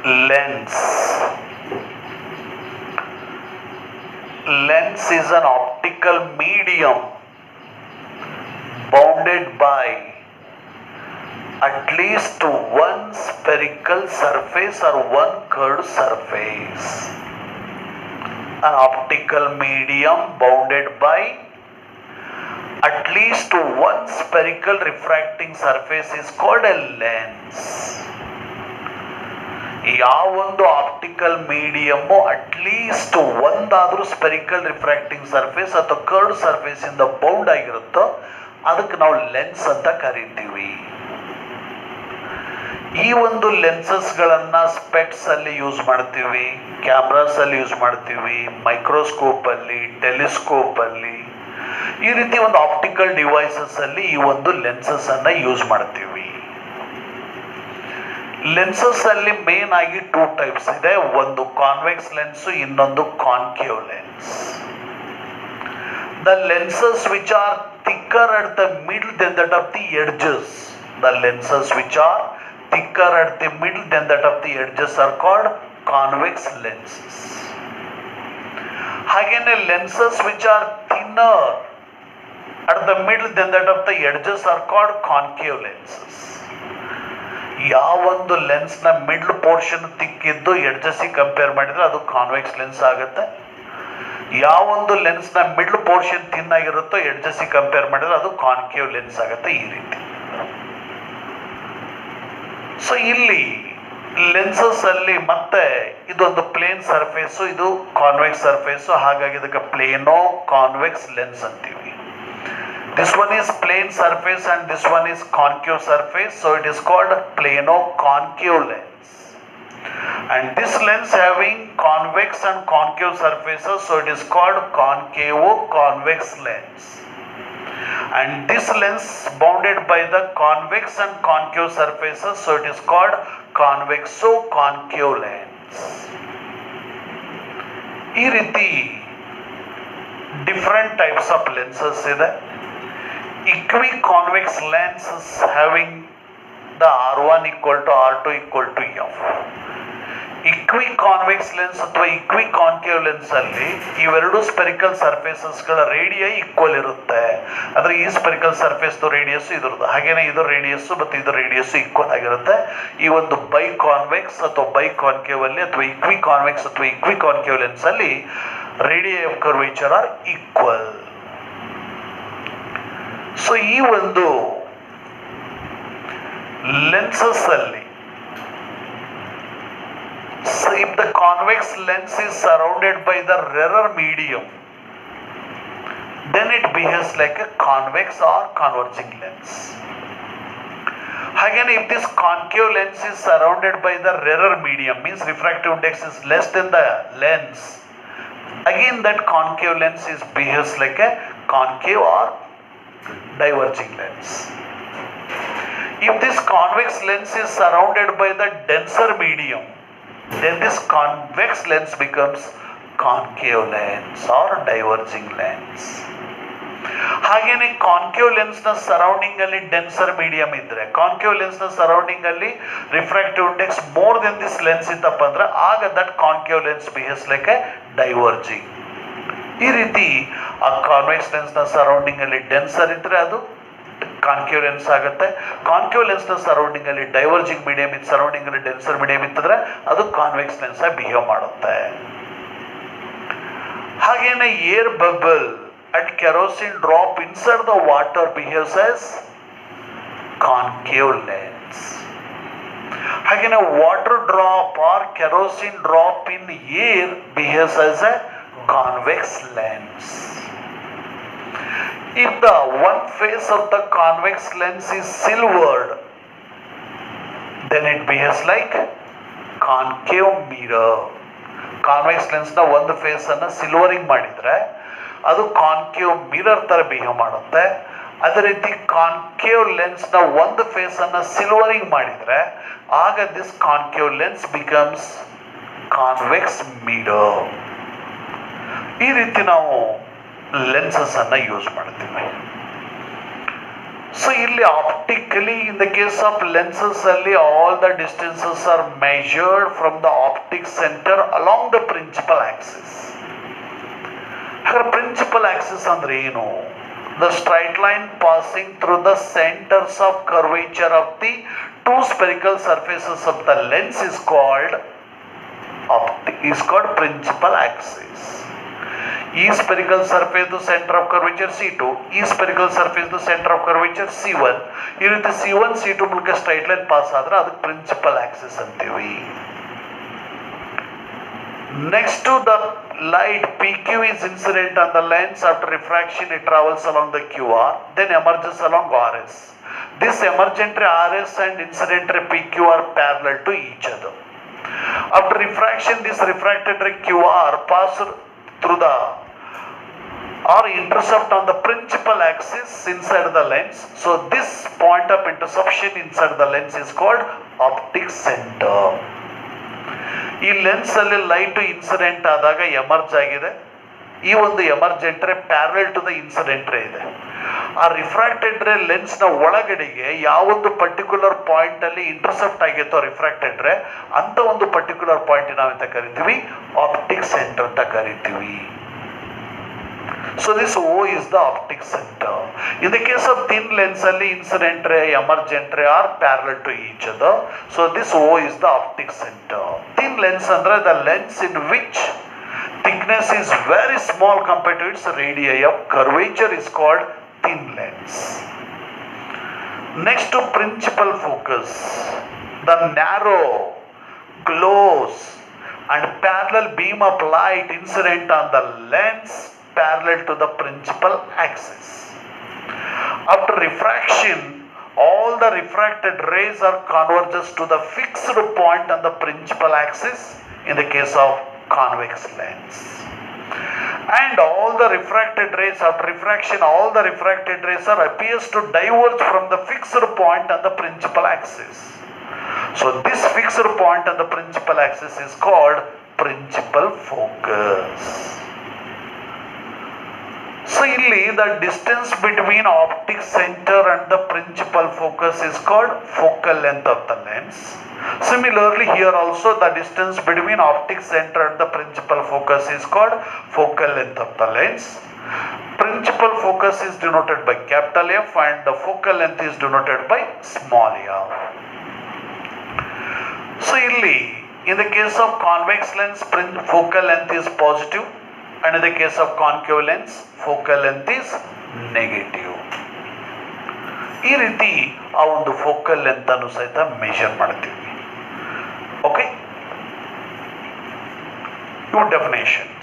Lens. Lens is an optical medium bounded by at least one spherical surface or one curved surface. An optical medium bounded by at least one spherical refracting surface is called a lens. ಯಾವೊಂದು optical medium at least ಒಂದಾದರೂ spherical refracting surface ಅಥವಾ curved surface ಇಂದ bound ಆಗಿರುತ್ತೋ ಅದಕ್ಕೆ ನಾವು lens ಅಂತ ಕರಿತೀವಿ. ಈ ಒಂದು ಲೆನ್ಸಸ್ಗಳನ್ನು ಸ್ಪೆಕ್ಸ್ ಅಲ್ಲಿ ಯೂಸ್ ಮಾಡ್ತೀವಿ, ಕ್ಯಾಮ್ರಾಸ್ ಅಲ್ಲಿ ಯೂಸ್ ಮಾಡ್ತೀವಿ, ಮೈಕ್ರೋಸ್ಕೋಪ್ ಅಲ್ಲಿ, ಟೆಲಿಸ್ಕೋಪ್ ಅಲ್ಲಿ, ಈ ರೀತಿ ಒಂದು ಆಪ್ಟಿಕಲ್ ಡಿವೈಸಸ್ ಅಲ್ಲಿ ಈ ಒಂದು ಲೆನ್ಸಸ್ ಅನ್ನ ಯೂಸ್ ಮಾಡ್ತೀವಿ. ಲೆನ್ಸಸ್ ಅಲ್ಲಿ ಮೇನ್ ಆಗಿ 2 ಟೈಪ್ಸ್ ಇದೆ. ಒಂದು ಕಾನ್ವೆಕ್ಸ್ ಲೆನ್ಸ್, ಇನ್ನೊಂದು concave lens. The lenses which are thicker at the middle than that of the edges. The lenses which are thicker at the middle than that of the edges are called convex lenses. ಹಾಗೇನೆ lenses which are thinner at the middle than that of the edges are called concave lenses. ಯಾವೊಂದು lens ನ middle portion ತಿಕ್ಕಿದ್ದು ಎಡ್ಜಸ್ಸಿಗೆ compare ಮಾಡಿದ್ರೆ ಅದು convex lens ಆಗುತ್ತೆ. ಯಾವೊಂದು lens ನ ಮಿಡ್ಲ್ ಪೋರ್ಷನ್ ತಿನ್ನಾಗಿರುತ್ತೋ ಎಡ್ಜಸ್ಸಿಗೆ ಕಂಪೇರ್ ಮಾಡಿದ್ರೆ ಅದು ಕಾನ್ಕೇವ್ ಲೆನ್ಸ್ ಆಗುತ್ತೆ. ಈ ರೀತಿ. ಸೊ ಇಲ್ಲಿ ಲೆನ್ಸಸ್ ಅಲ್ಲಿ ಮತ್ತೆ ಇದೊಂದು ಪ್ಲೇನ್ ಸರ್ಫೇಸು, ಇದು ಕಾನ್ವೆಕ್ಸ್ ಸರ್ಫೇಸು, ಹಾಗಾಗಿ ಇದಕ್ಕೆ ಪ್ಲೇನೋ ಕಾನ್ವೆಕ್ಸ್ ಲೆನ್ಸ್ ಅಂತೀವಿ. This one is plane surface and this one is concave surface, so it is called plano-concave lens. And this lens having convex and concave surfaces, so it is called concavo-convex lens. And this lens bounded by the convex and concave surfaces, so it is called convexo-concave lens. ಈ ರೀತಿ different types of lenses ಇದೆ. Equiconvex lenses having the R1 equal to R2 equal to F. Equiconvex lens ಅಥವಾ equiconcave lens ಅಲ್ಲಿ ಇವೆರಡು spherical ಸರ್ಫೇಸಸ್ಗಳ ರೇಡಿಯ equal ಇರುತ್ತೆ. ಅಂದ್ರೆ ಈ spherical surface radius ಇದ್ರದ್ದು, ಹಾಗೇನೆ ಇದು ರೇಡಿಯಸ್ ಮತ್ತು ಇದು ರೇಡಿಯಸ್ ಈಕ್ವಲ್ ಆಗಿರುತ್ತೆ. ಈ ಒಂದು ಬೈ ಕಾನ್ವೆಕ್ಸ್ ಅಥವಾ ಬೈ ಕಾನ್ಕೇವ್ ಅಲ್ಲಿ ಅಥವಾ ಇಕ್ವಿಕಾನ್ವೆಕ್ಸ್ ಅಥವಾ ಇಕ್ವಿಕಾನ್ಕೇವ್ ಲೆನ್ಸ್ ಅಲ್ಲಿ radii of curvature are equal. So ಈ ಒಂದು ಲೆನ್ಸಸ್ ಅಲ್ಲಿ if the convex lens is surrounded by the rarer medium, then it behaves like a convex or converging lens. Again, if this concave lens is surrounded by the rarer medium, means refractive index is less than the lens, again that concave lens is behaves like a concave or diverging lens. If this convex lens is surrounded by the denser medium, then this convex lens becomes concave lens or diverging lens. ಹಾಗೇನೆ concave lens ನ surrounding ಅಲ್ಲಿ denser medium ಇದ್ರೆ, concave lens ನ surrounding ಅಲ್ಲಿ refractive index more than this lens ಇತ್ತಪ್ಪ ಅಂದ್ರೆ ಆಗ that concave lens behaves like A diverging. ಈ ರೀತಿ ಆ ಕಾನ್ವೆಕ್ಸ್ ಲೆನ್ಸ್ ನ ಸರೌಂಡಿಂಗ್ ಅಲ್ಲಿ ಡೆನ್ಸರ್ ಇದ್ರೆ ಅದು ಕಾನ್ಕೇವ್ ಲೆನ್ಸ್ ಆಗುತ್ತೆ. ಕಾನ್ಕೇವ್ ಲೆನ್ಸ್ ನ ಸರೌಂಡಿಂಗ್ ಅಲ್ಲಿ ಡೈವರ್ಜಿಂಗ್ ಮೀಡಿಯಂ ಇತ್ತು, ಸರೌಂಡಿಂಗ್ ಅಲ್ಲಿ ಡೆನ್ಸರ್ ಮೀಡಿಯಂ ಇತ್ತಂದ್ರೆ ಅದು ಕಾನ್ವೆಕ್ಸ್ ಲೆನ್ಸ್ ಆಗಿ ಬಿಹೇವ್ ಮಾಡುತ್ತೆ. ಹಾಗೇನೆ air bubble at kerosene drop inside the water behaves as concave lens. Again, a water drop or kerosene drop in air behaves as a convex lens. If the one face of the convex lens is silvered, then it behaves like concave mirror. Convex lens na ಒಂದು face ಅನ್ನ silvering ಮಾಡಿದ್ರೆ ಅದು concave mirror ತರ behave ಮಾಡುತ್ತೆ. ಅದೇ ರೀತಿ concave lens ನ ಒಂದು ಫೇಸ್ ಅನ್ನ ಸಿಲ್ವರಿಂಗ್ ಮಾಡಿದ್ರೆ ಆಗ this concave lens becomes convex mirror. ಈ ರೀತಿ ನಾವು ಲೆನ್ಸಸ್ ಅನ್ನ ಯೂಸ್ ಮಾಡ್ತೀವಿ. ಸೊ ಇಲ್ಲಿ optically in the case of lenses ಅಲ್ಲಿ all the distances are measured from the optic centre along the principal axis. ಹಾಗಾದ್ರೆ ಪ್ರಿನ್ಸಿಪಲ್ ಆಕ್ಸಿಸ್ ಅಂದ್ರೆ ಏನು? The straight line passing through the centres of curvature of the two spherical surfaces of the lens is called principal axis. ಈ spherical surface centre of curvature C2, ಈ spherical surface centre of curvature C1. ಈ ರೀತಿ C1 C2 ಮೂಲಕ straight line pass ಆದ್ರೆ ಅದಕ್ಕೆ principal Axis ಅಂತೀವಿ. Next to the light, PQ is incident on the lens. After refraction it travels along the QR, then emerges along RS. This emergent ray RS and incident ray PQ are parallel to each other. After refraction, this refracted ray QR passes through the or intercept on the principal axis inside the lens. So this point of interception inside the lens is called optic center. ಈ lens ಅಲ್ಲಿ light incident ಆದಾಗ emerge ಆಗಿದೆ. ಈ ಒಂದು emergent ರೇ parallel to the incident ರೇ ಇದೆ. ಆ ರಿಫ್ರಾಕ್ಟೆಡ್ ರೇ ಲೆನ್ಸ್ ನ ಒಳಗಡೆಗೆ ಯಾವೊಂದು ಪರ್ಟಿಕ್ಯುಲರ್ ಪಾಯಿಂಟ್ ಅಲ್ಲಿ ಇಂಟರ್ಸೆಪ್ಟ್ ಆಗಿತ್ತೋ ರಿಫ್ರಾಕ್ಟೆಡ್ ರೇ, ಅಂತ ಒಂದು ಪರ್ಟಿಕ್ಯುಲರ್ ಪಾಯಿಂಟ್ ನಾವೆಂತ ಕರಿತೀವಿ? ಆಪ್ಟಿಕ್ ಸೆಂಟರ್ ಅಂತ ಕರಿತೀವಿ. So this O is the optic center. In the case of thin lens only, incident ray, emergent ray are parallel to each other. So this O is the optic center. Thin lens andre the lens in which thickness is very small compared to its radii of curvature is called thin lens. Next to principal focus, the narrow, close and parallel beam of light incident on the lens parallel to the principal axis. After refraction, all the refracted rays are converges to the fixed point on the principal axis in the case of convex lens. And all the refracted rays, after refraction, all the refracted rays are appears to diverge from the fixed point on the principal axis. So this fixed point on the principal axis is called principal focus. So ಇಲ್ಲಿ the distance between optic center and the principal focus is called focal length of the lens. Similarly here also the distance between optic center and the principal focus is called focal length of the lens. Principal focus is denoted by capital F and the focal length is denoted by small f. So ಇಲ್ಲಿ in the case of convex lens focal length is positive, and in the case of concave lens focal length is negative. ಈ ರೀತಿ ಆ ಒಂದು focal length ಅನ್ನು ಸಹಿತ measure ಮಾಡ್ತೀವಿ. Okay, ಇವು definitions.